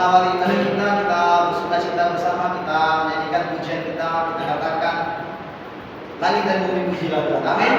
mengawali ibadah kita bersuka cita bersama, kita menyanyikan pujian kita katakan langit dan bumi pujilah Tuhan. Amin.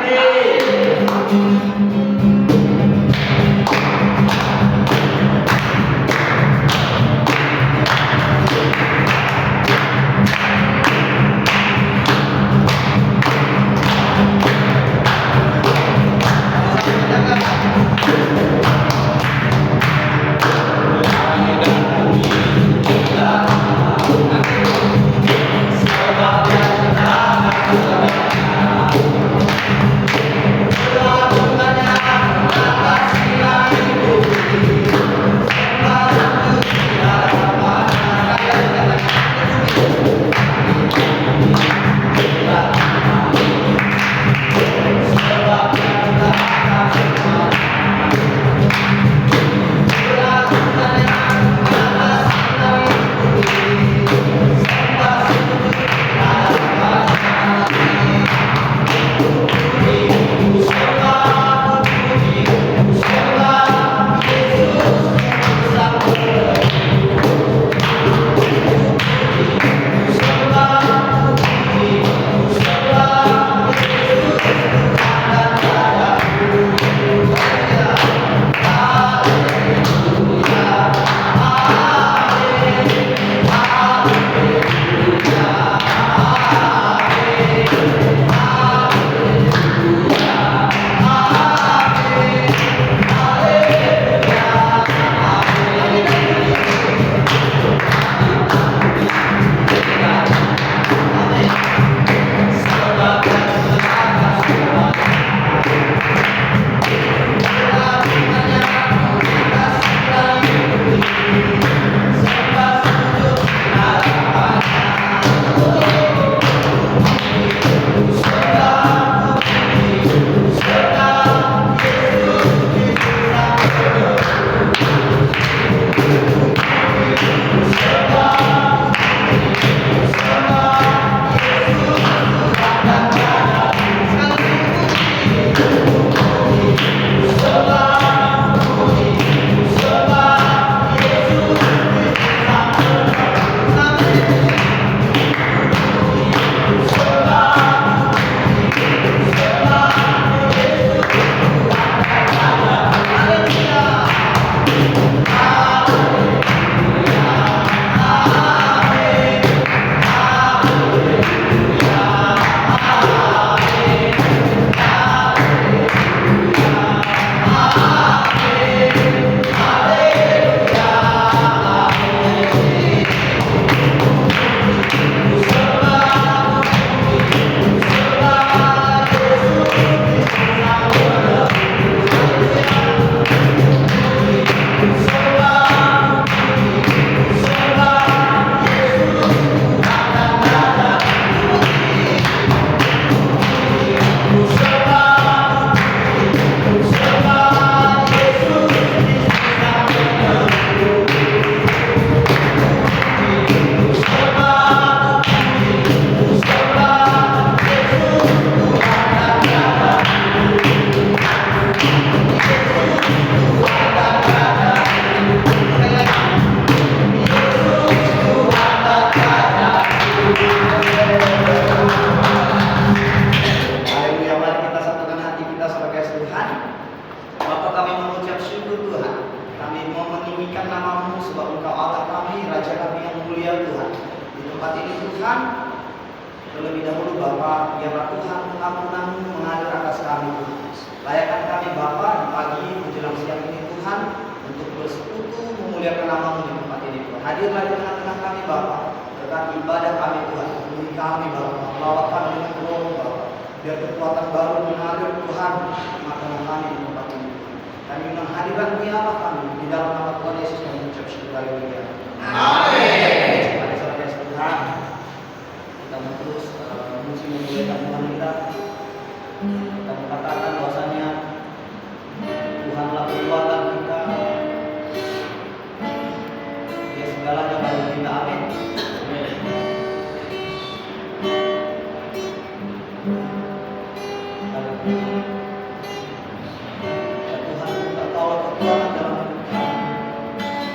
Tuhan, engkau kekuatan dalam hidup kami.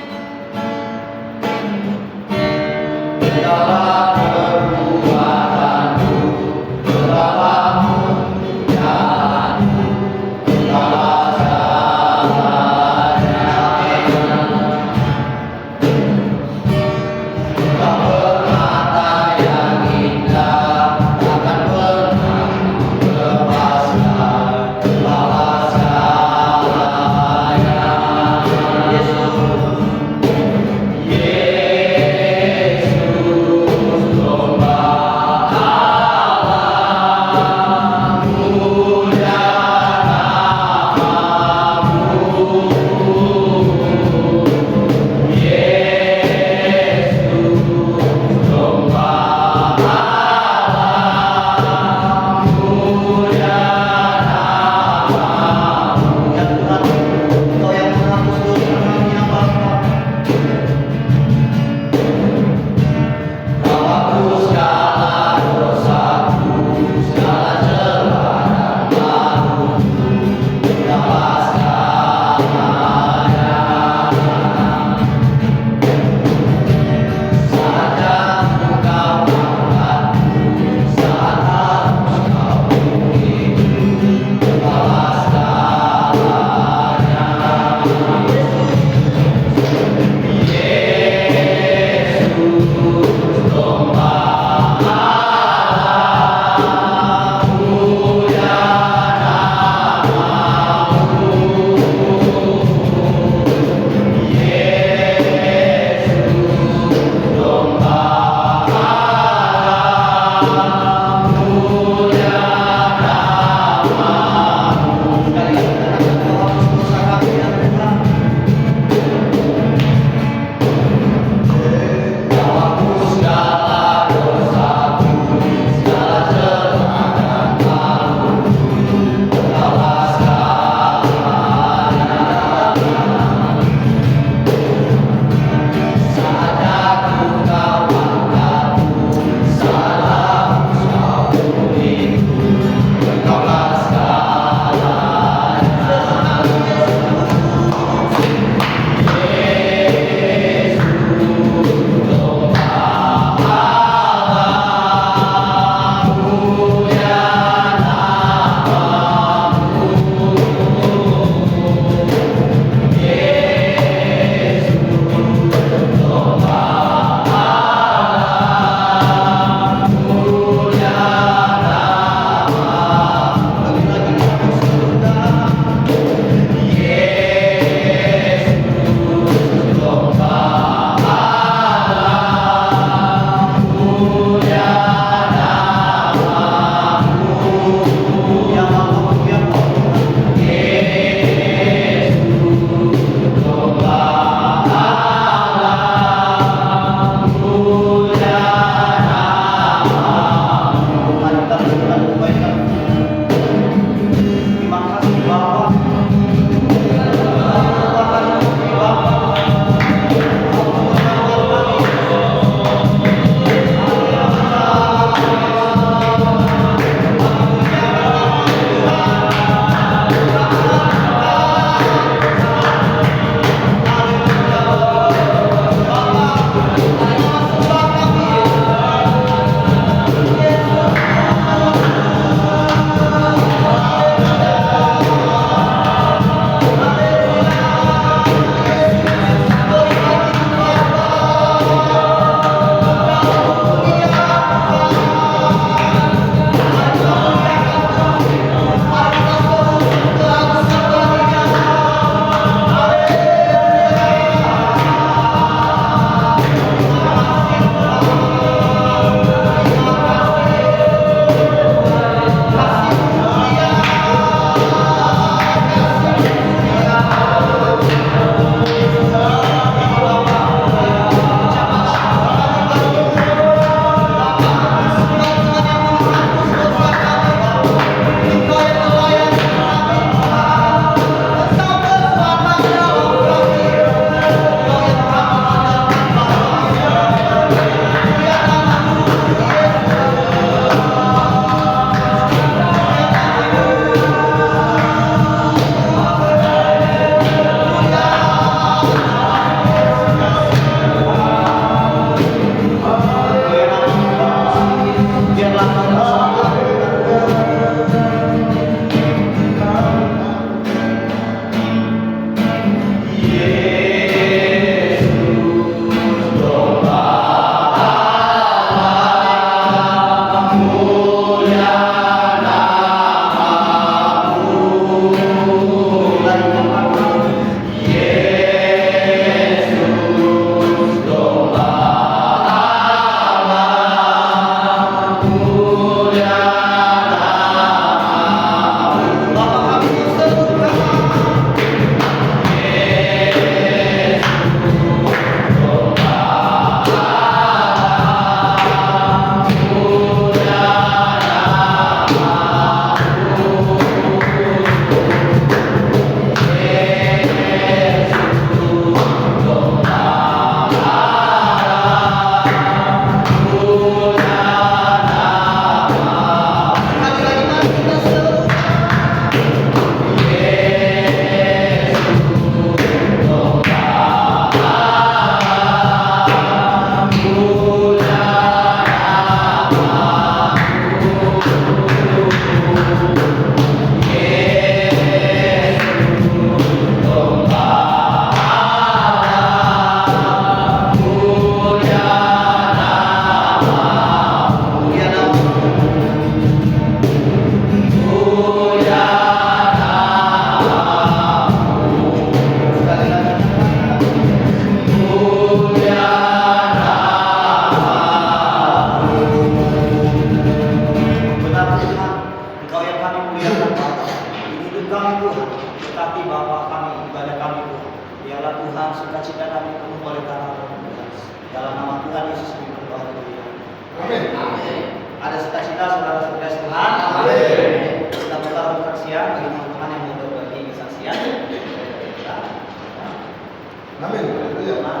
ya Pak.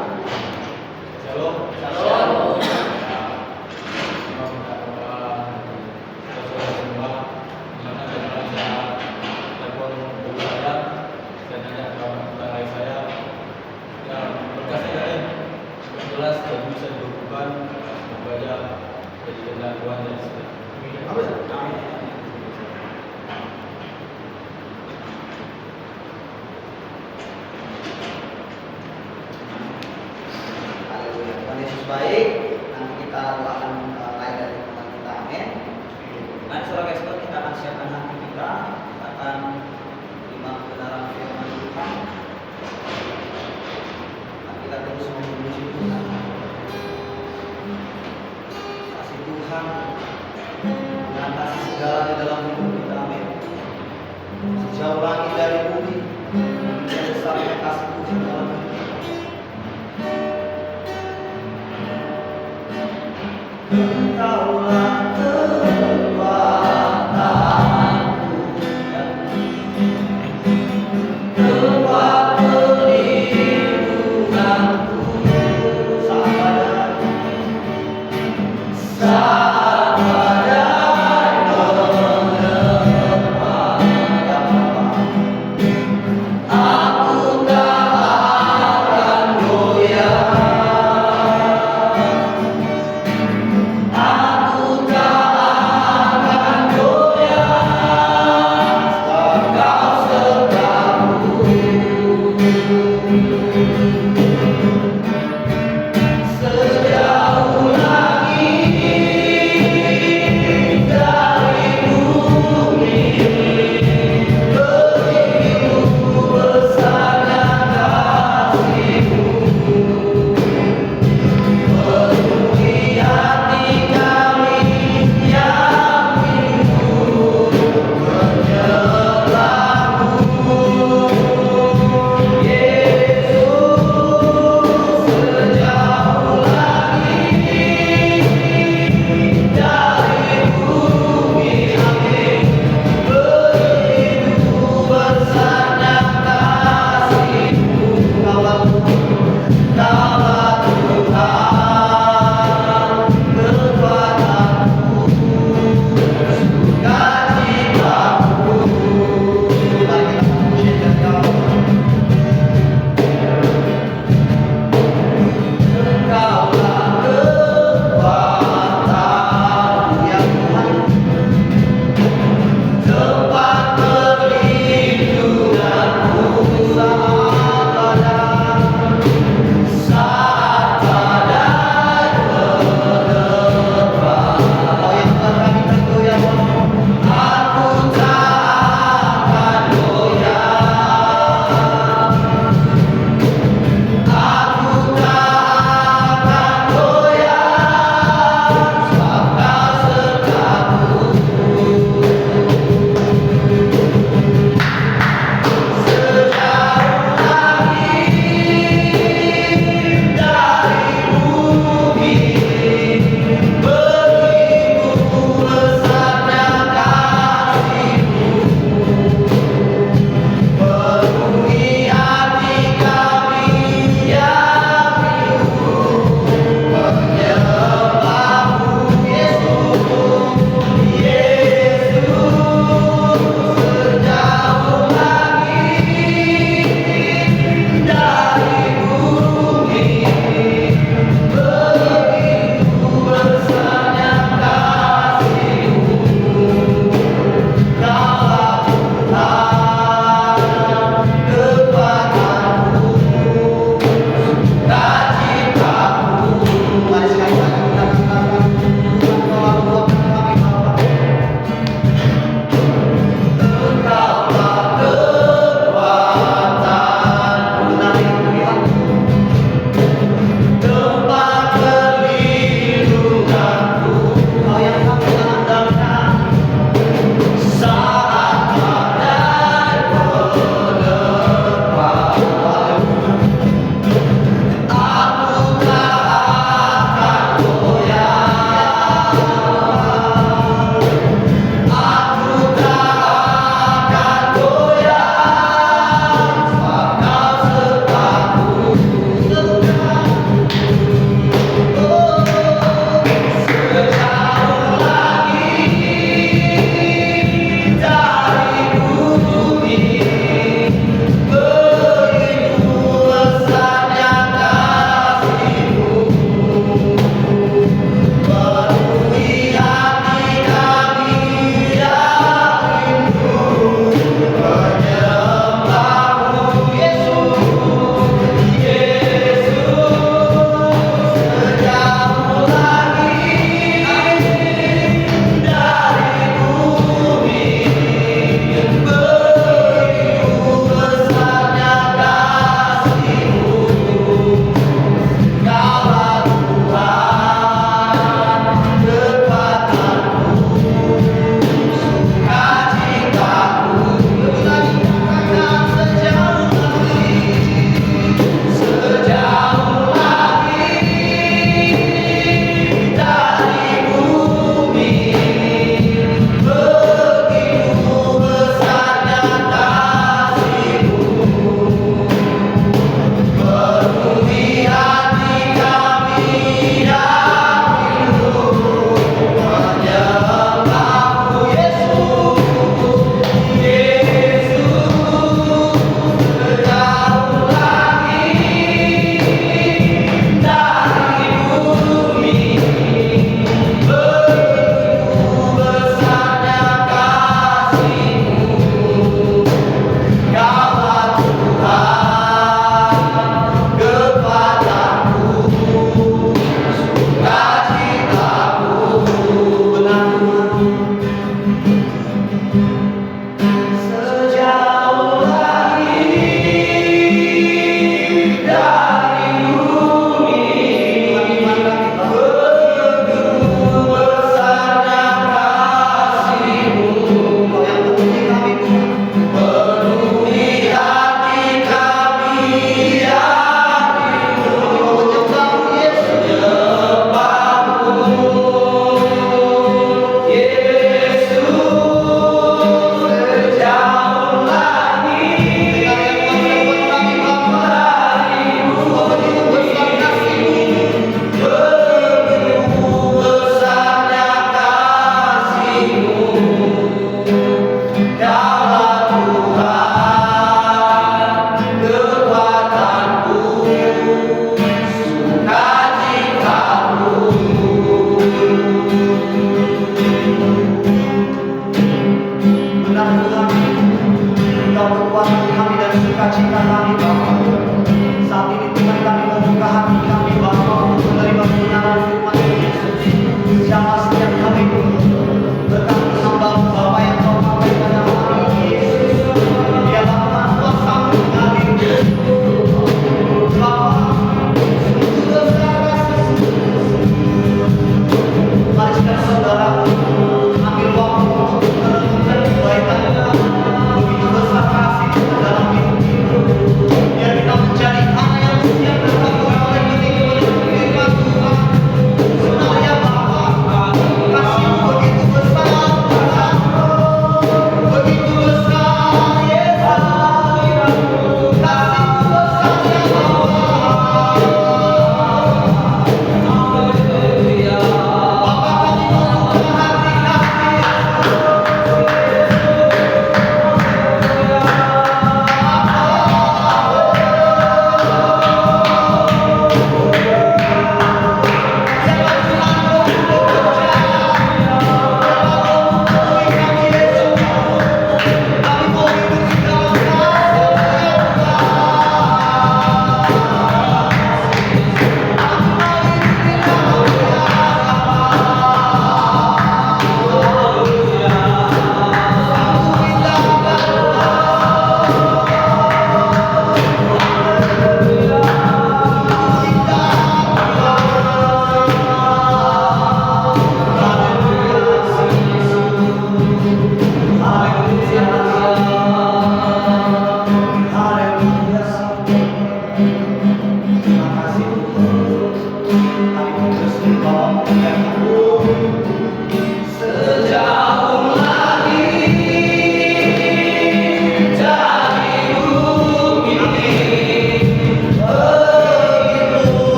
Shalom. Shalom. Jelas dan bisa dilakukan semoga jadi kehendak Tuhan dan istri. Amin. Haleluya. Tuhan Yesus baik. Nanti kita doakan lain dari teman kita. Amin. Nanti saudara ekspert kita akan siapkan hati kita akan terima kebenaran firman Tuhan. Dan kita terus memuji Tuhan. Kasih Tuhan mengatasi segala di dalam hidup kita. Amin. Sejauh langit dari bumi, yang besarnya kasih Tuhan dalam hidup kita. Engkaulah kekuatanku,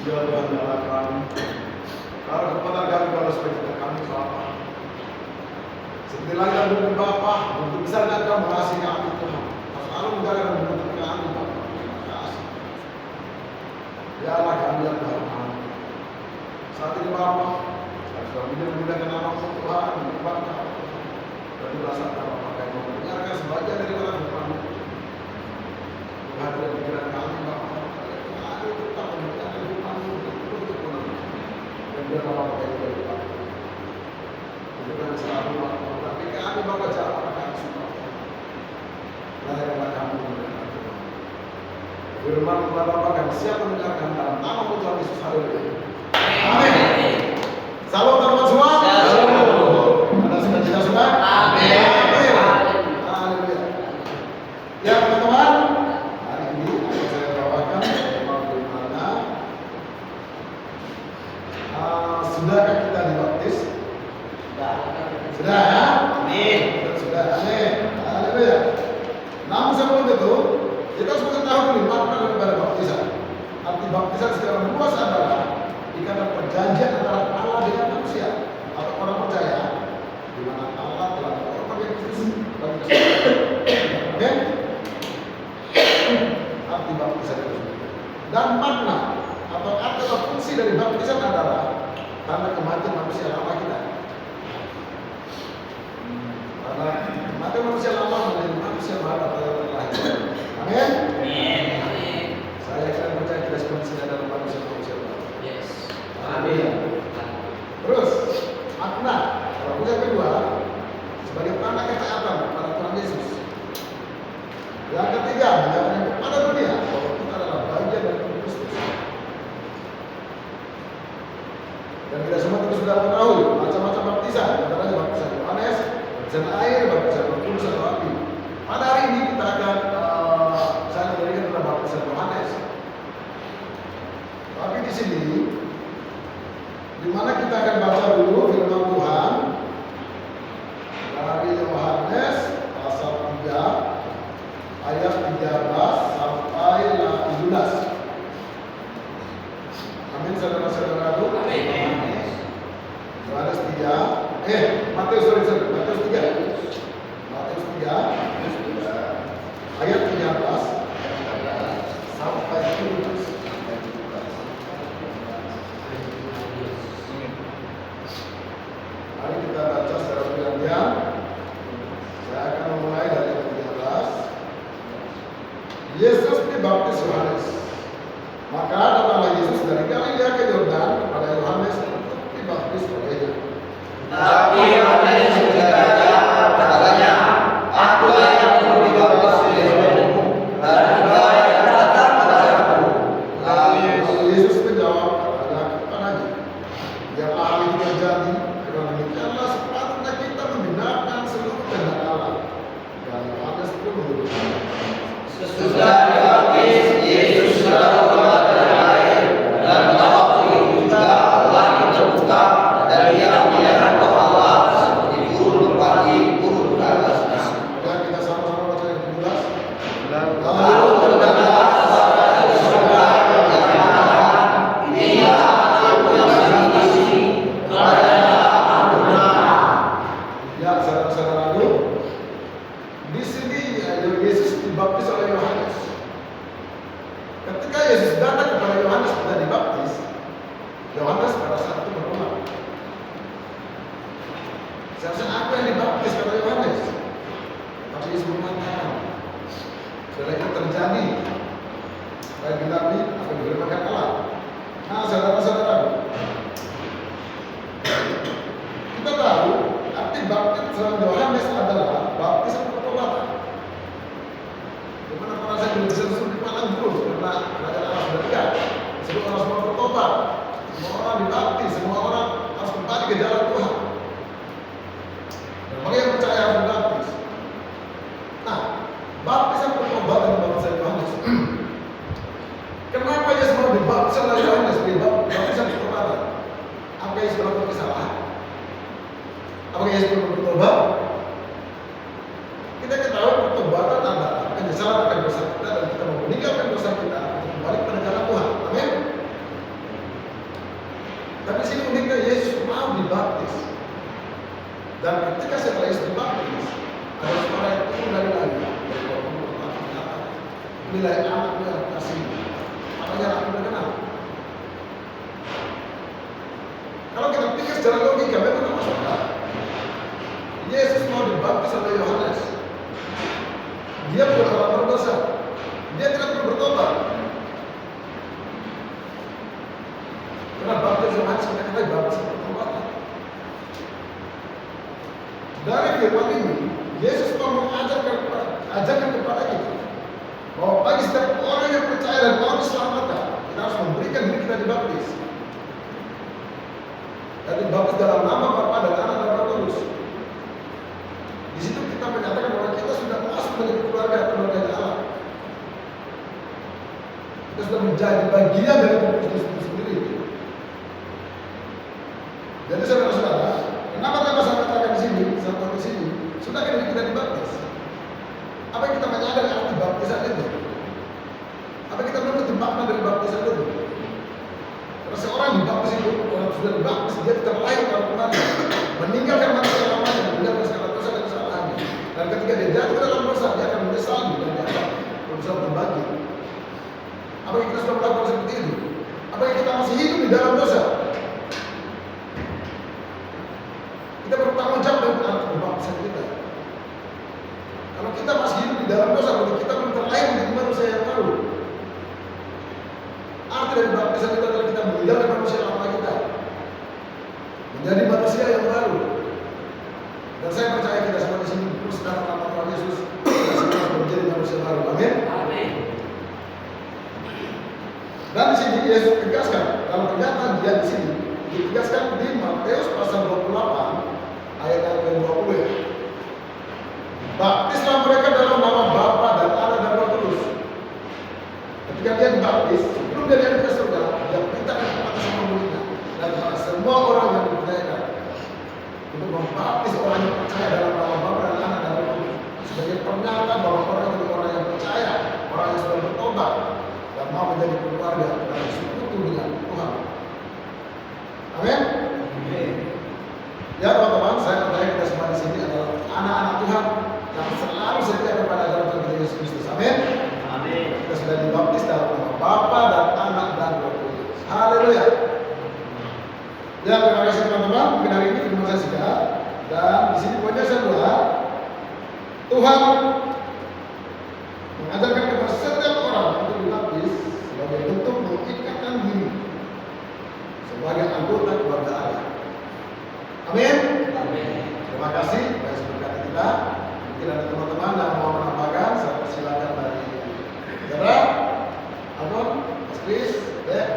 dia mengandalkan kalau kepada kami kalau sebagai kami Bapa. Seperti lagi yang beri Bapa, untuk besarnya kau mengasihi kami Tuhan. Selalu menjaga dan menuntut kami Bapa. Terima kasih. Biarlah kami yang berhormat. Saat ini Bapa, kami memuliakan nama Tuhan, menyembahkan dan merasakan apa yang mendengarkan sebagian dari kata Tuhan. Tuhan tidak pikiran kami Bapa. Kami tetap mendengarkan Tuhan untuk pulang. Dan biarlah Bapa yang berdoa. Bukan selalu Bapa, tapi kami Bapa jalan kami semua. Layaklah kami mendengarkan Tuhan. Firman Tuhan Bapa kami siap mendengarkan dalam nama Tuhan Yesus. Haleluya. Amin. Salam teman-teman semua. Ada sukacita semua? Amin. Haleluya. Ya teman-teman, hari ini akan saya bawakan tema bagaimana sudahkah kita dibaptis? Sudah ya? Amin. Sudah. Amin. Haleluya. Namun sebelum itu, kita harus mengetahui makna daripada baptisan. Arti baptisan secara luas adalah ikatan perjanjian antara Allah dengan manusia atau orang percaya di mana Allah telah mengorbankan Kristus bagi keselamatan. Oke? Arti baptisan itu sendiri. Dan makna atau arti atau fungsi dari baptisan adalah tanda kematian manusia lama kita. Karena kematian manusia lama menjadi manusia baru atau yang terlahir. Amin. Amin. Saya akan percaya kita semua sudah dalam manusia baru. Yes. Amin. Terus makna kalau yang kedua sebagai tanda ketaatan pada Tuhan Yesus. Yang ketiga menyatakan kepada dunia bahwa kita adalah bagian dari Kristus. Dan kita semua tentu sudah mengetahui macam-macam baptisan, antaranya baptisan Yohanes, baptisan air, baptisan Roh Kudus atau api. Pada hari ini kita akan saya memberikan tentang baptisan Yohanes. Tapi di sini di mana kita akan baca dulu firman Tuhan dari Yohanes pasal 3 ayat 13 sampai 17. Amin saudara-saudaraku. Amin. Yohanes 3 Matius 3 ayat 13 sampai 17. Mari kita baca secara bergantian. Saya akan memulai dari ayat 13. Yesus dibaptis Yohanes. Maka datanglah Yesus dari Galilea ke Yordan kepada Yohanes untuk dibaptis olehnya. Tapi Yohanes berkata kepadanya, Akulah yang perlu dibaptis olehmu, dan Engkau yang datang kepadaku. Lalu Yesus menjawab kepadanya, biarlah hal itu terjadi, karena demikianlah sepatutnya kita membenarkan seluruh kehendak Allah. Dan Yohanes pun menurutnya. Sesudah dibaptis, Yesus lalu keluar dari air, dan waktu itu juga langit terbuka, dan Ia melihat roh Allah seperti burung merpati turun ke atasnya. Dan kita sama-sama baca yang 17. Lalu berkata suara dari surga yang mengatakan, Inilah anakku yang sangat kasihi, kepadanya aku bernama. Ya, saudara-saudaraku, di sini Yesus dibaptis oleh Yohanes. Ketika Yesus datang kepada Yohanes dan dibaptis, Yohanes pada saat itu berdoa. Seharusnya aku yang dibaptis kata Yohanes, tapi Yesus mengatakan, setelah itu terjadi, baik Nabi akan diberikan Allah. Nah, saudara-saudaraku, kita tahu arti baptisan Yohanes adalah baptisan pertobatan. Di mana para saksi bisa dipandang terus karena kerajaan Allah sudah dekat. Semua orang semua bertobat, semua orang dibaptis, semua orang harus kembali ke jalan Tuhan. Dan bagi yang percaya harus dibaptis. Nah, baptisan pertobatan dan baptisan Yohanes. Kenapa Yesus mau dibaptis oleh Yohanes? Baptisan pertobatan. Apa Yesus melakukan kesalahan? Apakah Yesus perlu bertobat? Kita ketahui pertobatan adalah penyesalan akan dosa kita dan kita mau meninggalkan dosa kita untuk kembali kepada jalan Tuhan. Amin. Tapi sini uniknya Yesus mau dibaptis. Dan ketika setelah Yesus dibaptis, ada suara yang turun dari langit dari bawah berkata, inilah anakku yang kasih, makanya aku berkenan. Kalau kita pikir secara logika, memang tak masuk akal. Yesus mau dibaptis oleh Yohanes. Dia bukan orang berdosa. Dia tidak perlu bertobat. Karena baptis Yohanes kita katakan baptis pertobatan. Dari firman ini, Yesus mau ajarkan kepada kita bahwa bagi setiap orang yang percaya dan mau diselamatkan, kita harus memberikan diri kita dibaptis. Dan dibaptis dalam nama Bapa dan Anak dan Roh Kudus. Di situ kita menyatakan bahwa kita sudah masuk menjadi keluarga Allah. Kita sudah menjadi bagian dari tubuh Kristus itu sendiri. Jadi saudara-saudara, kenapa saya katakan di sini, sampai di sini, sudah kita dibaptis. Apa yang kita menyadari arti baptisan itu? Apa kita mengerti makna dari baptisan itu? Karena seorang dibaptis itu, orang sudah dibaptis, dia terlahir dalam kembali, meninggalkan manusia lamanya, meninggalkan segala dosa dan kesalahannya. Dan ketika dia jatuh ke dalam dosa, dia akan menyesali dan dia akan berusaha berbagi. Apa yang kita sudah melakukan seperti itu? Apa yang kita masih hidup di dalam dosa? Kita bertanggung jawab dengan arti pembaptisan kita. Kalau kita masih hidup di dalam dosa, berarti kita belum terlahir menjadi manusia yang baru. Arti dari baptisan itu adalah kita meninggalkan manusia lama kita, menjadi manusia yang baru. Dan saya percaya kita semua di sini terus dalam nama Tuhan Yesus kita semua menjadi manusia baru. Amin. Amin. Dan di sini Yesus tegaskan dalam pernyataan dia di sini ditegaskan di Matius pasal 28 ayat yang ke-20. Baptislah mereka dalam nama Bapa dan Anak dan Roh Kudus. Ketika dia dibaptis, sebelum dia diangkat ke surga, dia perintahkan kepada semua muridnya dan kepada semua orang yang dipercayakan untuk membaptis orang yang percaya dalam nama Bapa dan Anak dan Roh Kudus sebagai pernyataan bahwa orang itu orang yang percaya, orang yang sudah bertobat dan mau menjadi keluarga dan bersekutu dengan Tuhan. Amin. Ya teman-teman, saya percaya kita semua di sini adalah anak-anak Tuhan yang selalu setia kepada ajaran Tuhan Yesus Kristus. Amin. Amin. Kita sudah dibaptis dalam nama Bapa dan Anak dan Roh Kudus. Haleluya. Ya, terima kasih teman-teman. Mungkin hari ini firman saya sudah. Dan di sini poinnya saya adalah Tuhan mengajarkan kepada setiap orang untuk dibaptis sebagai bentuk mengikatkan diri sebagai anggota keluarga Allah. Amin. Amin. Terima kasih. Baik berkati kita. Mungkin ada teman-teman yang mau menambahkan, saya persilakan dari Saudara, Alon, Mas Kris, Dek,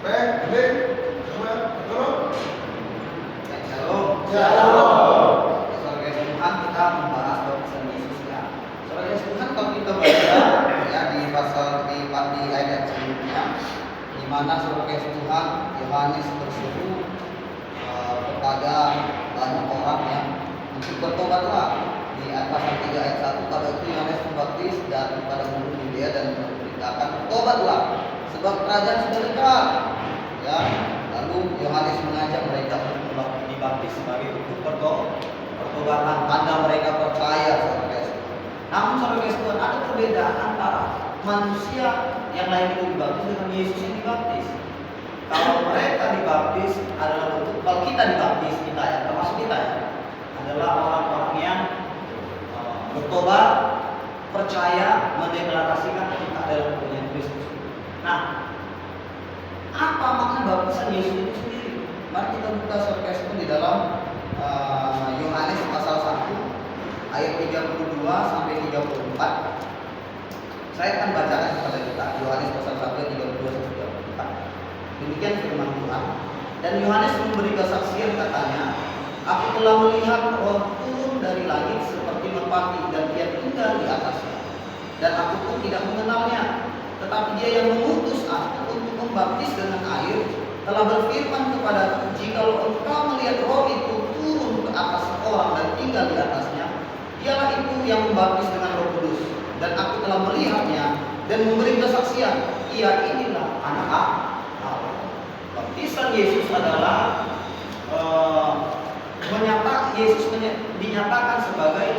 Peng, Dek, Samuel, tolong. Shalom. Shalom. Sebagai Tuhan kita membahas baptisan Yesus ya. Sebagai Tuhan kalau kita baca ya di pasal di ayat sebelumnya, di mana sebagai Tuhan Yohanes berseru kepada banyak orang yang untuk bertobatlah. Di pasal 3 ayat 1, pada itu Yohanes membaptis dan kepada murid Yudea dan memberitakan bertobatlah sebab kerajaan sudah dekat. Ya, lalu Yohanes mengajak mereka untuk dibaptis sebagai bentuk pertobatan tanda mereka percaya saudara guys. Namun saudara guys, ada perbedaan antara manusia yang lain itu dibaptis dengan Yesus yang dibaptis. Kalau mereka dibaptis adalah bentuk, kalau kita dibaptis, kita ya, termasuk kita ya, adalah orang-orang yang bertobat, percaya, mendeklarasikan kita adalah punya Kristus. Nah, apa makna baptisan Yesus itu sendiri? Mari kita buka surga di dalam Yohanes pasal 1 ayat 32 sampai 34. Saya akan bacakan kepada kita Yohanes pasal 1 ayat 32 sampai 34. Demikian firman Tuhan. Dan Yohanes memberi kesaksian katanya, aku telah melihat Roh turun dari langit seperti merpati dan ia tinggal di atasnya. Dan aku pun tidak mengenalnya. Tetapi dia yang mengutus aku untuk membaptis dengan air telah berfirman kepadaku, jikalau engkau melihat Roh itu turun ke atas orang dan tinggal di atasnya, dialah itu yang membaptis dengan Roh Kudus. Dan aku telah melihatnya dan memberi kesaksian, ia inilah anak Allah. Baptis dinyatakan sebagai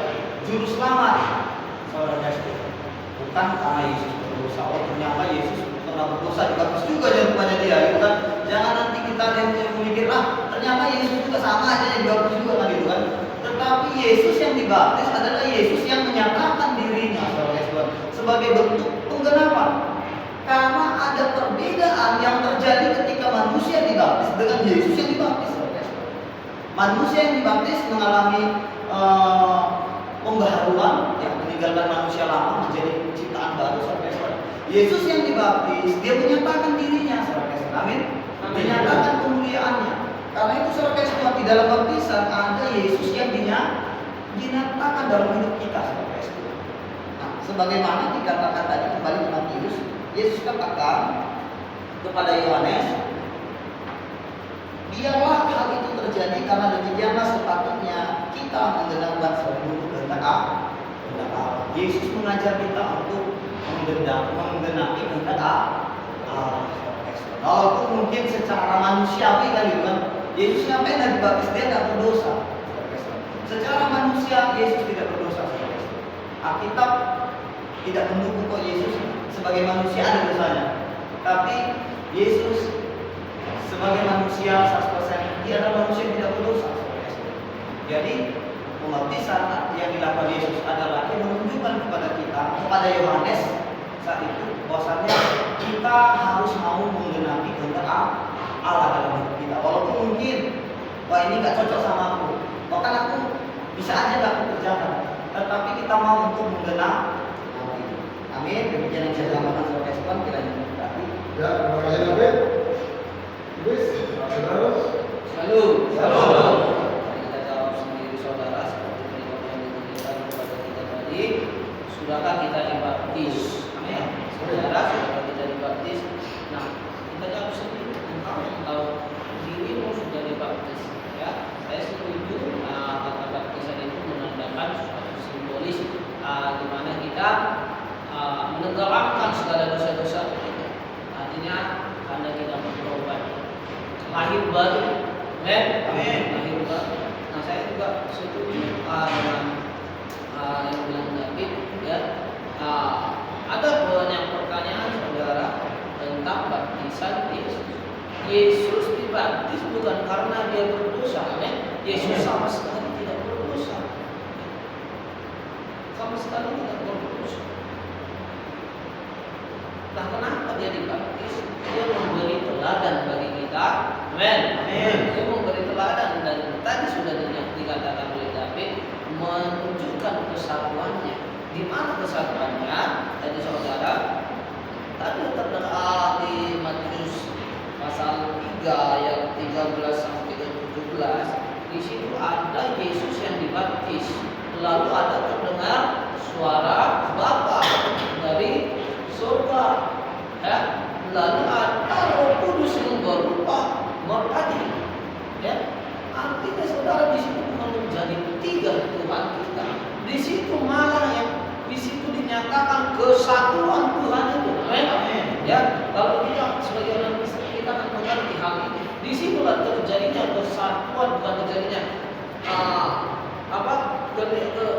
juru selamat, saudara-saudara. Bukan karena Yesus berdosa. Oh, ternyata Yesus pernah berdosa, dibaptis juga jangan kepada dia, gitu kan? Jangan nanti kita ada yang memikir, ternyata Yesus juga sama aja yang dibaptis juga kan, gitu kan? Tetapi Yesus yang dibaptis adalah Yesus yang menyatakan dirinya, saudara-saudara, sebagai bentuk penggenapan. Karena ada perbedaan yang terjadi ketika manusia dibaptis dengan Yesus yang dibaptis, saudara-saudara. Manusia yang dibaptis mengalami pembaharuan, yang meninggalkan manusia lama menjadi ciptaan baru, saudara-saudara. Yesus yang dibaptis, dia menyatakan dirinya, saudara-saudara. Amin. Menyatakan kemuliaannya. Karena itu, saudara-saudara, di dalam baptisan ada Yesus yang dinyatakan dalam hidup kita, saudara-saudara. Nah, sebagaimana dikatakan tadi kembali ke Matius, Yesus katakan kepada Yohanes, biarlah hal itu terjadi karena demikianlah sepatutnya kita menggenapkan seluruh kehendak Allah. Yesus mengajar kita untuk menggenapi kehendak Allah. Walaupun mungkin secara manusiawi kan, gitu kan, Yesus ngapain dari baptis, dia tidak berdosa. Secara manusia Yesus tidak berdosa. Alkitab tidak mendukung kok Yesus sebagai manusia ada dosanya. Tapi Yesus sebagai manusia 100%, dia adalah manusia yang tidak berdosa. Jadi pembaptisan yang dilakukan Yesus adalah yang menunjukkan kepada kita, kepada Yohanes saat itu, bahwasanya kita harus mau menggenapi kehendak Allah dalam hidup kita. Walaupun mungkin, wah ini gak cocok sama aku, bahkan aku bisa aja gak aku kerjakan, tetapi kita mau untuk menggenapi. Amin. Demikian yang saya sampaikan, saudara-saudara, kiranya berkati. Ya, terima kasih David. Luis, saudara. Shalom. Kita jawab sendiri, saudara, seperti firman yang diberikan kepada kita tadi. Sudahkah kita dibaptis? Amin. Saudara, sudahkah kita dibaptis? Nah, kita jawab sendiri. Kalau dirimu sudah dibaptis, ya, saya setuju. Kata baptisan itu menandakan suatu simbolis di mana kita menenggelamkan segala dosa-dosa kita. Artinya karena kita bertobat, lahir baru, amin. Lahir baru. Nah, saya juga setuju dengan yang bilang David, ya. Ada banyak pertanyaan, saudara, tentang baptisan Yesus. Yesus dibaptis bukan karena dia berdosa, amin. Yesus sama sekali tidak berdosa, sama sekali tidak berdosa. Nah, kenapa dia dibaptis? Dia memberi teladan bagi kita, amin. Dia memberi teladan, dan tadi sudah dikatakan oleh David, menunjukkan kesatuannya. Di mana kesatuannya? Tadi saudara, tadi terdapat di Matius pasal 3 ayat 13 sampai 17. Di situ ada Yesus yang dibaptis. Lalu ada terdengar suara Bapa dari surga, ya. Lalu ada Roh Kudus yang berupa merpati, ya. Artinya saudara, di situ bukan menjadi tiga Tuhan kita. Di situ malah yang di situ dinyatakan kesatuan Tuhan itu, amin. Ya, kalau kita sebagai orang Kristen kita akan mengerti hal ini. Di situlah terjadinya kesatuan, bukan terjadinya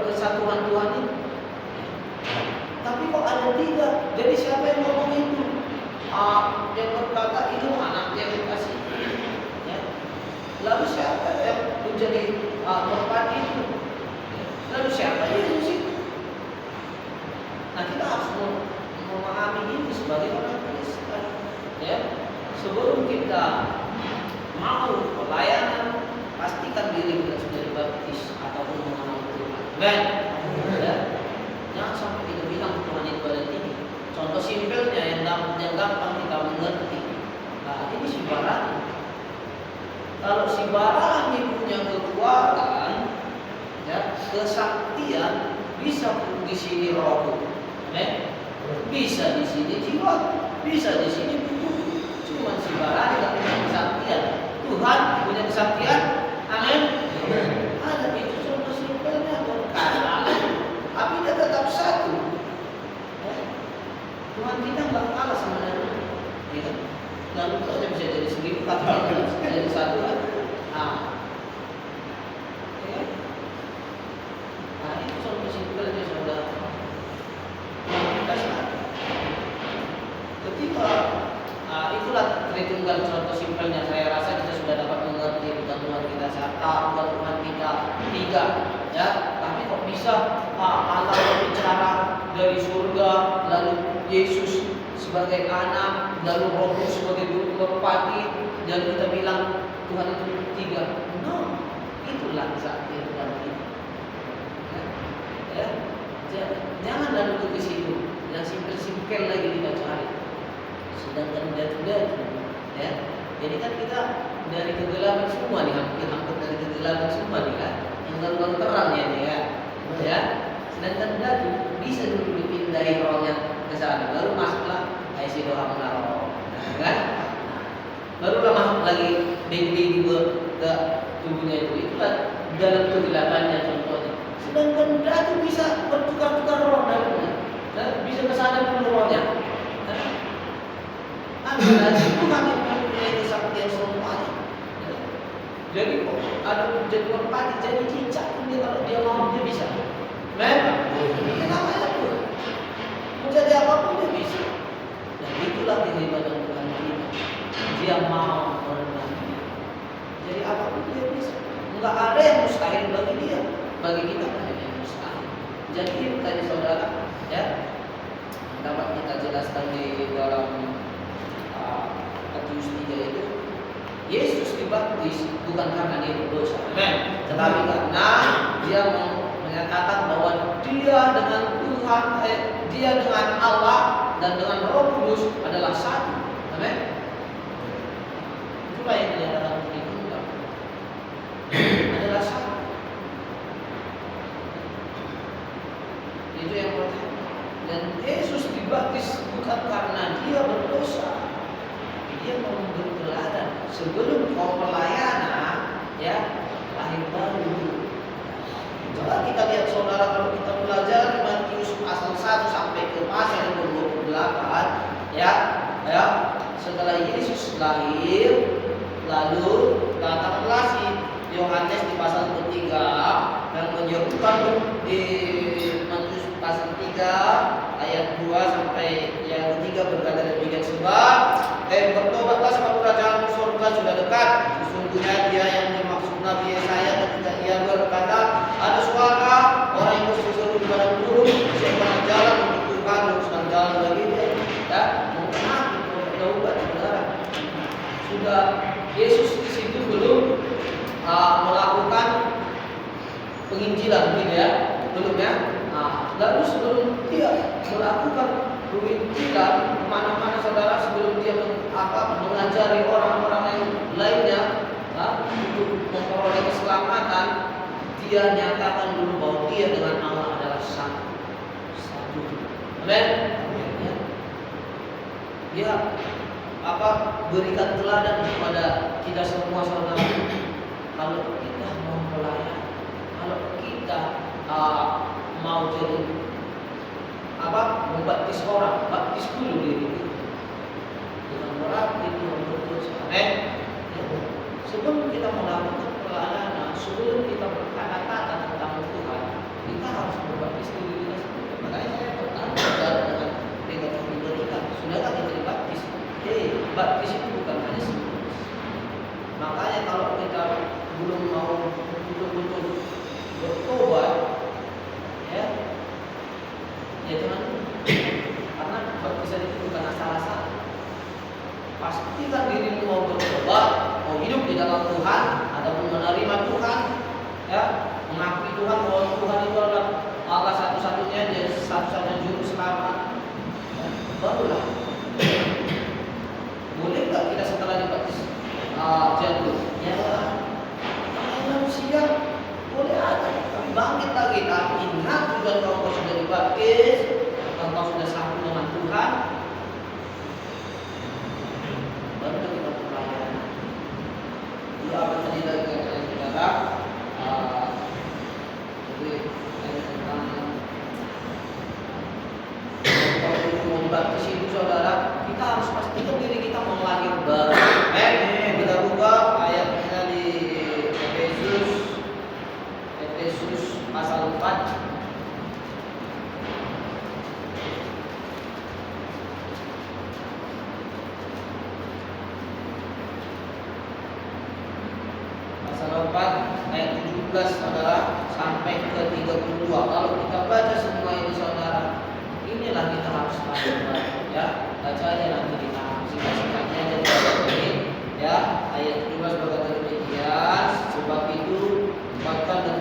kesatuan Tuhan itu. Tapi kok ada tiga? Jadi siapa yang ngomong itu? Yang berkata itu anak yang dikasih. Ya. Lalu siapa yang menjadi merpati itu? Lalu siapa Yesus itu? Nah, kita harus memahami ini sebagai orang Kristen. Ya. Sebelum kita mau pelayanan, pastikan diri kita sudah dibaptis ataupun mengenal Tuhan. Ben, ya. Jangan sampai kita bilang Tuhan itu ada tiga. Contoh simpelnya yang gampang kita mengerti. Nah, ini si Barani. Kalau si Barani punya kekuatan, ya, kesaktian, bisa di sini roh, bisa di sini jiwa, bisa di sini tubuh. Cuma si Barani tidak punya kesaktian. Tuhan punya kesaktian, amin. Ada itu contoh simpelnya, tapi dia tetap satu. Tuhan kita nggak kalah sama Nabi, ya. Lalu itu aja bisa jadi 1000, tapi jadi satu kan. Ya. Tritunggal contoh simpelnya saya rasa kita sudah dapat mengerti bukan Tuhan kita satu, bukan Tuhan kita tiga, ya. Tapi kok bisa Allah berbicara dari surga, lalu Yesus sebagai anak, lalu Roh Kudus sebagai guru merpati, dan kita bilang Tuhan itu tiga? No, itulah saat Tuhan kita. Ya. Jangan lalu ke situ, yang simpel-simpel lagi kita cari. Sedangkan datu-datu, ya. Jadi kan kita dari kegelapan semua nih, hampir dari kegelapan semua nih kan, yang baru terang ya nih ya. Sedangkan datu bisa dulu dipindahi rohnya ke sana, baru masuklah IC doa menaruh, kan? Barulah masuk lagi baby ke tubuhnya itulah dalam kegelapannya contohnya. Sedangkan datu bisa bertukar-tukar roh dalamnya, bisa ke sana dulu rohnya. Anda Tuhan yang mempunyai kesaktian semuanya. Jadi kok ada jadi merpati, jadi cicak dia kalau dia mau dia bisa. Memang, ini namanya Tuhan. Mau jadi apapun dia bisa. Dan itulah kehebatan Tuhan kita. Dia mau merendah. Jadi apapun dia bisa. Enggak ada yang mustahil bagi dia. Bagi kita ada yang mustahil. Jadi itu tadi saudara, ya, dapat kita jelaskan di dalam Matius 3 itu, Yesus dibaptis bukan karena dia berdosa, tetapi karena dia menyatakan bahwa dia dengan Tuhan, dia dengan Allah dan dengan Roh Kudus adalah satu. Amin. Itulah yang dinyatakan itu adalah satu. Itu yang pertama. Dan Yesus dibaptis bukan karena dia berdosa. Dia mau memberi teladan sebelum kau pelayanan, ya, lahir baru. Coba kita lihat saudara, kalau kita belajar Matius pasal 1 sampai ke pasal 28, ya, setelah Yesus lahir, lalu katakanlah si Yohanes di pasal ketiga yang menyebutkan di Matius pasal 3 ayat 2 sampai yang ketiga berkata demikian, sebab bertobatlah sebab kerajaan surga sudah dekat. Sesungguhnya dia yang dimaksud Nabi Yesaya ketika ia berkata, ada suara orang yang berseru di padang gurun, siapa jalan untuk Tuhan, luruskan jalan bagi dia. Ya, mungkin taubat saudara. Sudah Yesus di situ belum melakukan penginjilan, gitu ya, belum ya. Lalu sebelum dia melakukan penginjilan kemana-mana saudara, sebelum dia mengajari orang-orang yang lainnya untuk memperoleh keselamatan, dia nyatakan dulu bahwa dia dengan Allah adalah satu. Amin. Dia berikan teladan kepada kita semua saudara. Kalau kita mau pelayan, kalau kita mau jadi membaptis orang, baptis dulu diri kita. Dengan berarti Tuhan berdosa. Sebelum kita melakukan pelayanan, sebelum kita berkata-kata tentang Tuhan, kita harus membaptis diri kita sendiri. Makanya saya pernah berbicara dengan mereka yang diberikan, sudahkah kita dibaptis? Baptis itu bukan hanya simbolis. Makanya kalau kita belum mau betul-betul bertobat, ya jangan, karena baptisan itu bukan asal-asal. Pastikan dirimu mau bertobat, mau hidup di dalam Tuhan, ataupun menerima Tuhan, ya, mengakui Tuhan bahwa Tuhan itu adalah Allah satu-satunya, dia satu-satunya juru selamat. Barulah boleh nggak kita setelah dibaptis jatuh? Ya, manusia boleh ada, tapi bangkit lagi. Tapi ingat juga kalau kau sudah dibaptis, kalau kau sudah satu dengan Tuhan, baru kita pelayanan. Itu apa tadi lagi kata saudara? Jadi tentang kalau kita mau dibaptis itu saudara, kita harus pastikan diri kita mau lahir baru. Kita buka ayatnya di Efesus pasal 4. pasal 4 ayat 17 saudara sampai ke 32. Kalau kita baca semua ini saudara, inilah kita harus pahami ya. Baca aja nanti kita singkat-singkatnya aja ini ya. Ayat 17 berkata demikian, sebab itu buatkan dan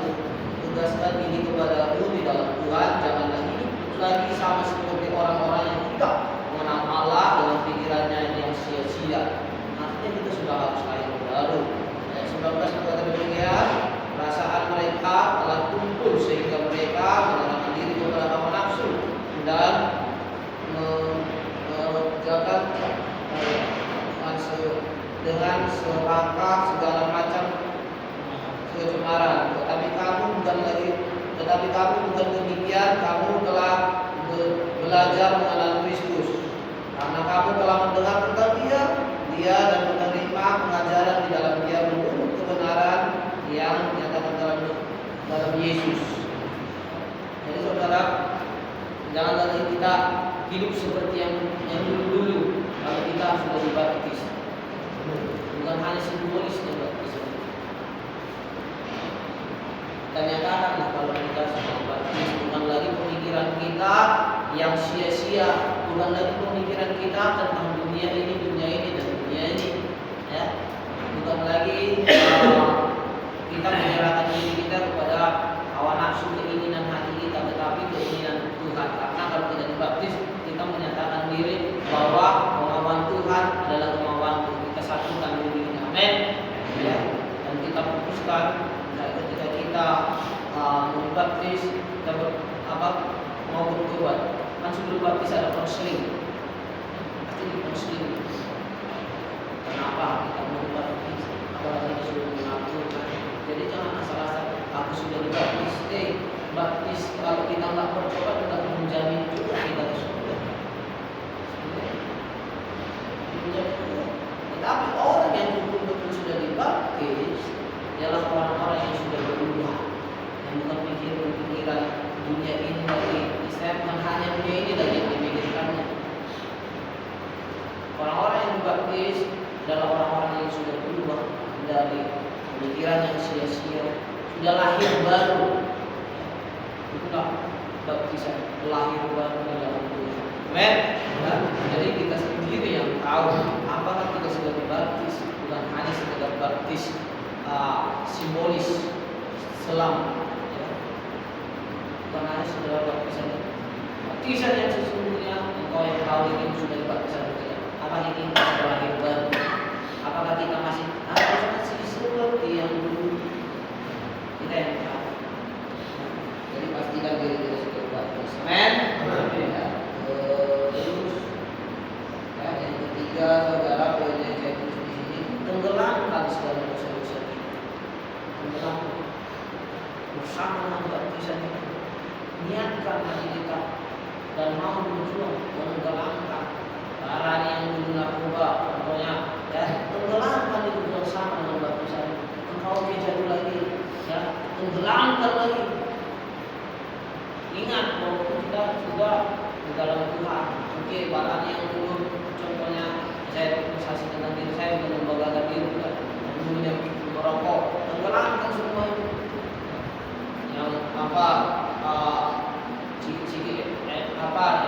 tugaskan ini kepadamu di dalam Tuhan, janganlah hidup lagi sama seperti orang-orang yang tidak mengenal Allah dalam pikirannya yang sia-sia. Artinya kita sudah harus lahir baru. Ayat 19 berkata demikian, perasaan mereka telah kumpul sehingga mereka menarik diri kepada hawa nafsu dan mengerjakan dengan selangkah segala macam kecemaran. Tetapi kamu bukan demikian, kamu telah belajar mengenal Kristus. Karena kamu telah mendengar tentang Dia dan menerima pengajaran di dalam Dia menurut kebenaran yang dinyatakan dalam Yesus. Jadi saudara, jangan lagi kita hidup seperti yang dulu kalau kita sudah dibaptis. Bukan hanya simbolisnya baptis. Kita nyatakanlah kalau kita sudah dibaptis, bukan lagi pemikiran kita yang sia-sia, bukan lagi pemikiran kita tentang dunia ini dan dunia ini, ya. Bukan lagi kita menyerahkan diri kita kepada hawa nafsu keinginan hati kita, tetapi keinginan Tuhan. Karena kalau kita dibaptis, kita menyatakan diri bahwa kemauan Tuhan adalah kemauan kita, satukan diri ini. Amin. Ya. Dan kita putuskan ketika kita dibaptis, kita mau bertobat. Kan sebelum baptis ada konseling, pasti di konseling. Kenapa kita mau dibaptis? Apalagi disuruh mengakukan. Jadi jangan asal-asal aku sudah dibaptis. Baptis kalau kita nggak bertobat tidak menjamin juga kita ke surga. Tetapi orang yang betul-betul sudah dibaptis ialah orang-orang yang sudah berubah, yang bukan pikiran dunia ini lagi. Saya bukan hanya dunia ini lagi yang dipikirkannya. Orang-orang yang dibaptis adalah orang-orang yang sudah berubah dari pemikiran yang sia-sia, sudah lahir baru. Itulah baptisan, lahir baru di dalam Tuhan. Amin. Jadi kita sendiri yang tahu apakah kita sudah dibaptis, bukan hanya sekedar baptis simbolis selam, ya. Bukan hanya sekedar baptisan yang sesungguhnya. Engkau yang tahu ini sudah dibaptisan tidak? Apakah ini sudah lahir baru? Apakah kita masih seperti yang dulu? Kita yang tahu. Jadi pastikan diri kita sudah dibaptis. Amin. Terus yang ketiga, saudara, poin yang saya tulis di sini, tenggelamkan segala dosa-dosa kita. Tenggelamkan bersama dengan baptisan kita. Niatkan hati kita dan mau berjuang menenggelamkan barang yang dulu narkoba, contohnya, ya, tenggelamkan itu bersama dengan baptisan. Engkau jatuh lagi, ya, tenggelamkan lagi. Ingat bahwa kita sudah di dalam Tuhan. Oke, barang yang dulu, contohnya saya saksi tentang diri saya, bukan membanggakan diri, bukan dulunya merokok, tenggelamkan semua itu. Yang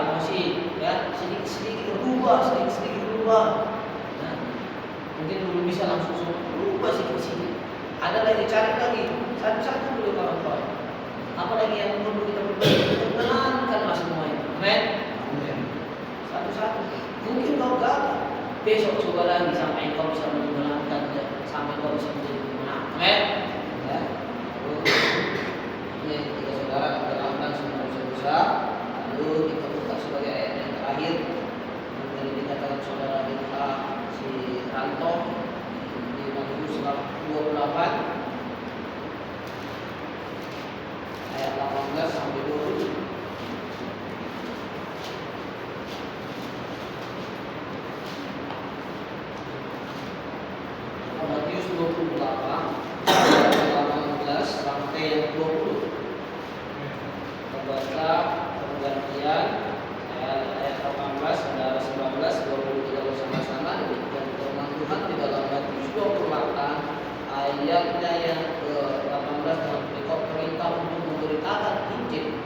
emosi, ya, sedikit berubah. Nah, mungkin belum bisa langsung berubah sedikit. Ada lagi, cari lagi, satu-satu dulu kawan-kawan. Apa lagi yang perlu kita tenggelamkan semua itu. Amin. Satu-satu. Mungkin kau gagal, besok coba lagi sampai kau bisa menenggelamkan, sampai kau bisa menjadi pemenang. Amin. Ya. Ini kita saudara tenggelamkan semua dosa-dosa. Lalu kita buka sebagai ayat yang terakhir dari dikatakan saudara kita si Ranto di Matius 28 ayat 18 sampai 20. Matius 28 ayat 18 sampai yang 20. Kita baca pergantian ayat 18, saudara 19, 20 kita bersama-sama. Demikian firman Tuhan di dalam Matius 28 ayat ayatnya yang ke-18 dengan perintah untuk memberitakan Injil.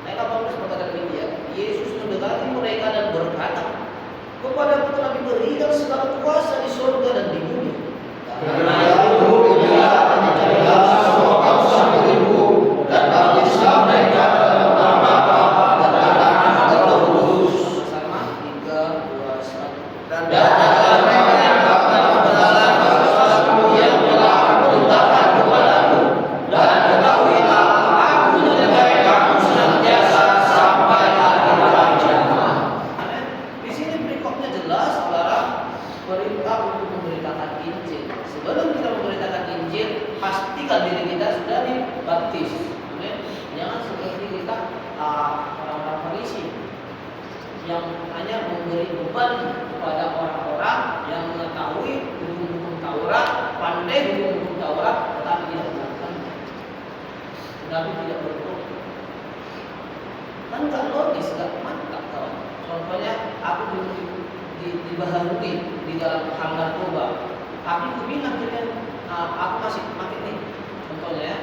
Ayat 18 berkata demikian, Yesus mendekati mereka dan berkata, kepadaku telah diberikan segala kuasa di surga dan di bumi. Karena itu pergilah dan carilah semua bangsa ibu dan baptislah mereka dalam nama Bapa dan Anak dan Roh Kudus. Sama 3, 2, 1. Dan ajar mereka dalam segala sesuatu yang telah Kuperintahkan kepadamu, dan ketahuilah aku menyertai kamu senantiasa sampai akhir zaman. Amin. Di sini berikutnya jelas, saudara, perintah untuk memberitakan Injil. Sebelum kita memberitakan Injil, pastikan diri kita sudah dibaptis. Amin. Jangan seperti kita orang-orang Farisi yang hanya memberi beban kepada orang-orang yang mengetahui hukum-hukum Taurat, pandai hukum-hukum Taurat, tetapi tidak melakukan, tetapi tidak berdoa. Kan nggak logis, nggak mantap kawan. Contohnya, aku dulu dibaharui di dalam hal narkoba, tapi aku bilang kalian, aku masih makin nih, contohnya ya.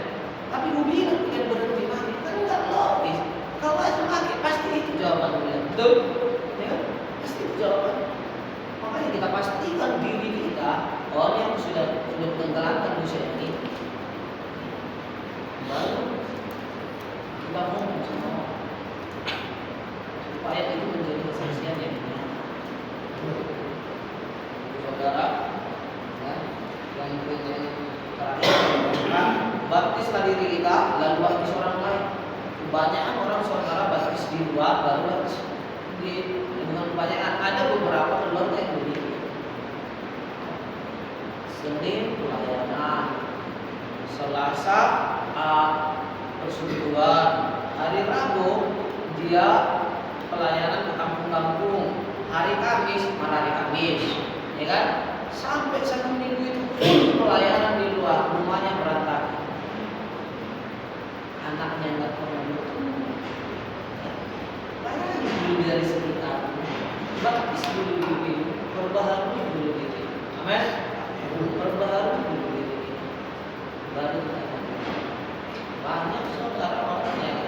Tapi aku bilang kalian berhenti makin, kan nggak logis. Kalau aja makin, pasti itu jawabannya. Betul? Ya kan? Pasti itu jawabannya. Makanya kita pastikan diri kita, orang yang sudah menenggelamkan dosa ini, baru kita ngomong sama orang, supaya itu menjadi kesaksian yang benar. Saudara, ya, yang terakhir, baptislah diri kita, lalu baptis orang lain. Kebanyakan orang saudara baptis di luar, baru baptis dengan kebanyakan. Ada beberapa keluarga yang begitu. Senin pelayanan, Selasa persekutuan, hari Rabu dia pelayanan ke kampung-kampung, hari Kamis malah hari Kamis, ya kan? Sampai 1 minggu itu pelayanan di luar, rumahnya berantakan, anaknya nggak pernah bertemu. Layani dulu dari sekitar, baptis dulu diri, perbaharui dulu diri. Amin. Perbaharui dulu diri, baru kita banyak saudara orang yang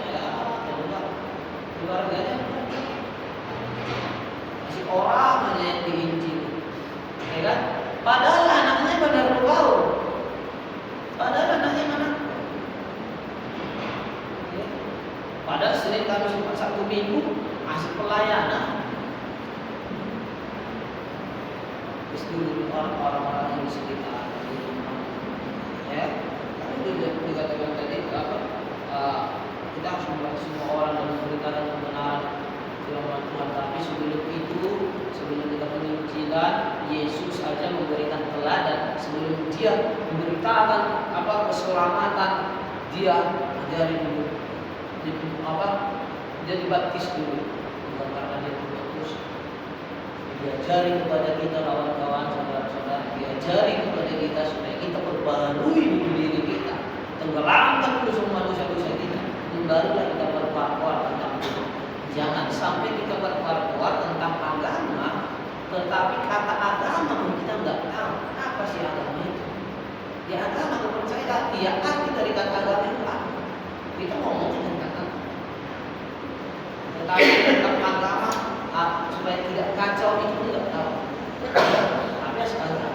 keluarganya masih orang aja yang diinjil, ya kan? Padahal anaknya benar berbau, padahal anaknya mana? Ya. Padahal Senin Kamis Jumat Sabtu Minggu masih pelayanan. Terus dulu orang-orang yang di sekitar, ya. Tapi dikatakan tadi apa? Kita harus membawa semua orang dan memberitakan kebenaran firman Tuhan. Tapi sebelum itu, sebelum kita penginjilan, Yesus saja memberikan teladan. Sebelum dia memberitakan keselamatan, dia ajari dulu, dia dibaptis dulu, bukan karena dia berdosa. Diajari kepada kita kawan-kawan, saudara-saudara, diajari kepada kita supaya kita perbarui dulu diri kita, tenggelamkan dulu semua dosa-dosa kita, dan barulah kita berkuar tentang Tuhan. Jangan sampai kita berkuar tentang agama, tetapi kata agama pun kita nggak tahu apa sih agama itu. Ya agama kepercayaan, ya arti dari kata agama itu apa? Kita ngomongin tentang agama, tetapi tentang agama supaya tidak kacau itu nggak tahu. Tapi sekarang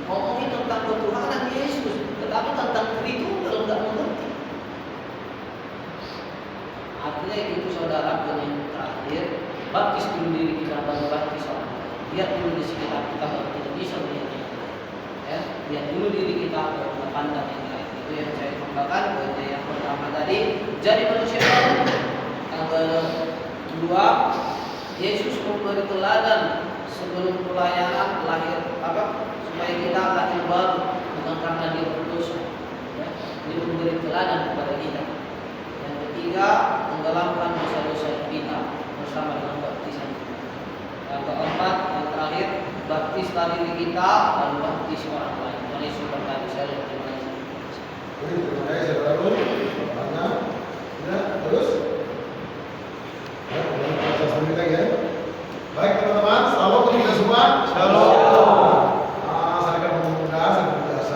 ngomongin tentang ketuhanan Yesus, tetapi tentang Tritunggal nggak mengerti. Artinya itu saudara, yang terakhir, baptis dulu diri kita, baru baptis orang lain. Lihat dulu di sekitar kita, baru kita bisa melihat yang lain. Ya, lihat dulu diri kita, baru kita pandang yang lain. Itu yang saya tambahkan. Poinnya yang pertama tadi, jadi manusia baru. Yang kedua, Yesus memberi teladan sebelum pelayanan lahir supaya kita lahir baru, bukan karena dia berdosa. Ya, dia memberi teladan kepada kita. Yang ketiga, tenggelamkan dosa-dosa kita bersama dengan baptisan. Yang keempat, yang terakhir, baptislah diri kita dan baptis orang lain. Tuhan Yesus berkati. Saya terima kasih. Terima kasih saudara. Mana? Ya, terus. Ya, kita sambung lagi ya. Baik teman-teman, salam untuk kita semua. Shalom. Saya akan memudah, saya biasa.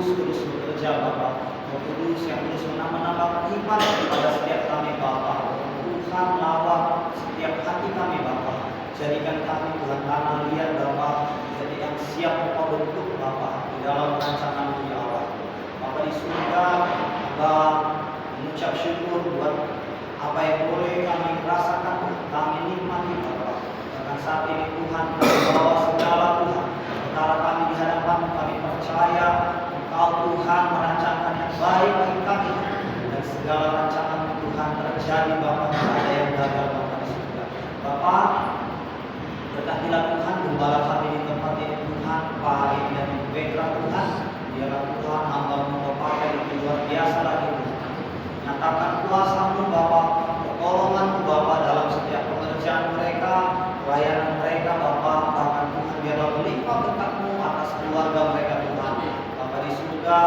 terus bekerja Bapa. Roh Kudus yang terus menambah iman kepada setiap kami Bapa. Tuhan lawat setiap hati kami Bapa. Jadikan kami Tuhan tanah liat Bapa, jadi yang siap Engkau bentuk Bapa di dalam rancangan ya Allah. Bapa di surga, Bapa mengucap syukur buat apa yang boleh kami rasakan, kami nikmati Bapa. Bahkan saat ini Tuhan kami bawa segala Tuhan, sementara kami di hadapan kami percaya Engkau Tuhan merancangkan yang baik bagi kami, dan segala rancangan Tuhan terjadi Bapa, tidak ada yang gagal Bapa di surga. Bapa, berkatilah Tuhan gembala kami di tempat ini Tuhan, Pak Hari dan Petra Tuhan, biarlah Tuhan hamba-Mu pakai itu luar biasa lagi Tuhan. Nyatakan kuasa-Mu Bapa, pertolongan-Mu Bapa dalam setiap pekerjaan mereka, pelayanan mereka Bapa, bahkan Tuhan biarlah melimpah berkat-Mu atas keluarga mereka Tuhan. Bapa di surga,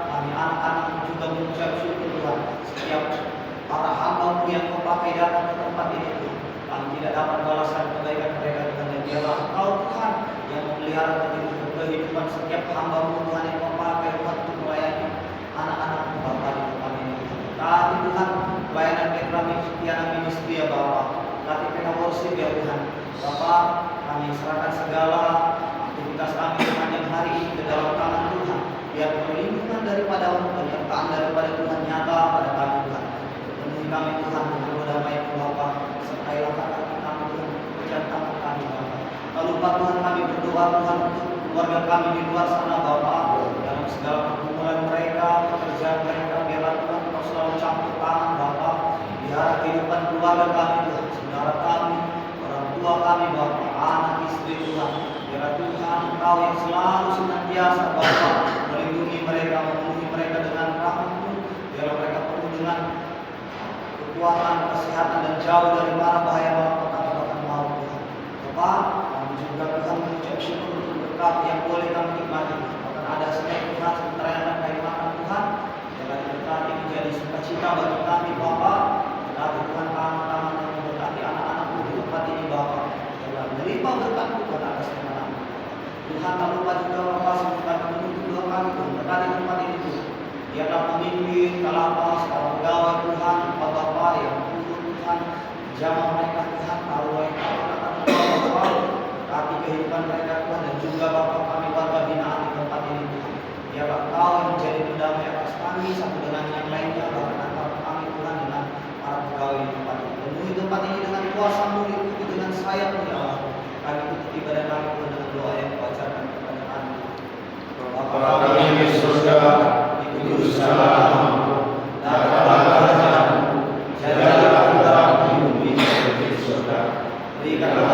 kami anak-anak juga mengucap syukur Tuhan, setiap para hamba-Mu yang Kau pakai datang ke tempat ini Tuhan. Kami tidak dapat balasan kebaikan mereka Tuhan, dan biarlah Engkau Tuhan yang memelihara kehidupan setiap hamba-Mu Tuhan yang Kau pakai Tuhan untuk melayani anak-anak-Mu Bapa di tempat ini. Tadi Tuhan pelayanan Petra Tiana Ministry ya Bapa, tadi Petra Worship ya Tuhan. Bapa, kami serahkan segala aktivitas kami sepanjang hari ini ke dalam tangan Tuhan. Biar perlindungan daripada-Mu, penyertaan daripada Tuhan nyata pada kami Tuhan. Penuhi kami Tuhan dengan damai-Mu Bapa. Sertailah kami Tuhan, pekerjaan kami Bapa. Lalu Tuhan kami berdoa Tuhan untuk keluarga kami di luar sana Bapa, dalam segala pergumulan mereka, pekerjaan mereka, biarlah Tuhan Kau selalu campur tangan Bapa. Biar kehidupan keluarga kami Tuhan, saudara kami, orang tua kami Bapa, anak istri Tuhan, biarlah Tuhan Engkau yang selalu senantiasa Bapa melindungi mereka, memenuhi mereka dengan rahmat-Mu. Biarlah mereka penuh dengan kekuatan, kesehatan, dan jauh dari mara bahaya malapetaka bahkan maut Tuhan. Bapa, kami juga Tuhan mengucap syukur untuk berkat yang boleh kami nikmati. Bahkan ada setiap Tuhan sementara yang akan kami makan Tuhan, jangan diberkati menjadi sukacita bagi kami Bapa. Berkati Tuhan tangan-tangan yang memberkati anak-anak-Mu di tempat ini Bapa. Jangan menerima berkat-Mu Tuhan atas nama-Mu. Tuhan tak lupa juga Bapa sembuhkan menuntut doa kami Tuhan, berkati tempat ini Tuhan. Biarlah pemimpin, kalapas, para pegawai Tuhan, Bapak-Bapak yang turun Tuhan, jamah mereka Tuhan, taruh yang kata-kata Bapa, berkati kehidupan mereka Tuhan, dan juga Bapak kami warga binaan di tempat ini Tuhan. Biarlah Kau yang menjadi pendamai atas kami satu dengan yang lainnya, bahkan antara kami Tuhan dengan para pegawai di tempat ini. Penuhi tempat ini dengan kuasa-Mu, diikuti dengan sayap-Mu ya Allah. Kami tutup ibadah kami Tuhan dengan doa yang Kau ajarkan kepada kami. Bapa kami di surga, dikuduskanlah namamu, datanglah kerajaanmu, jadilah kehendakmu di bumi seperti di surga. Berikanlah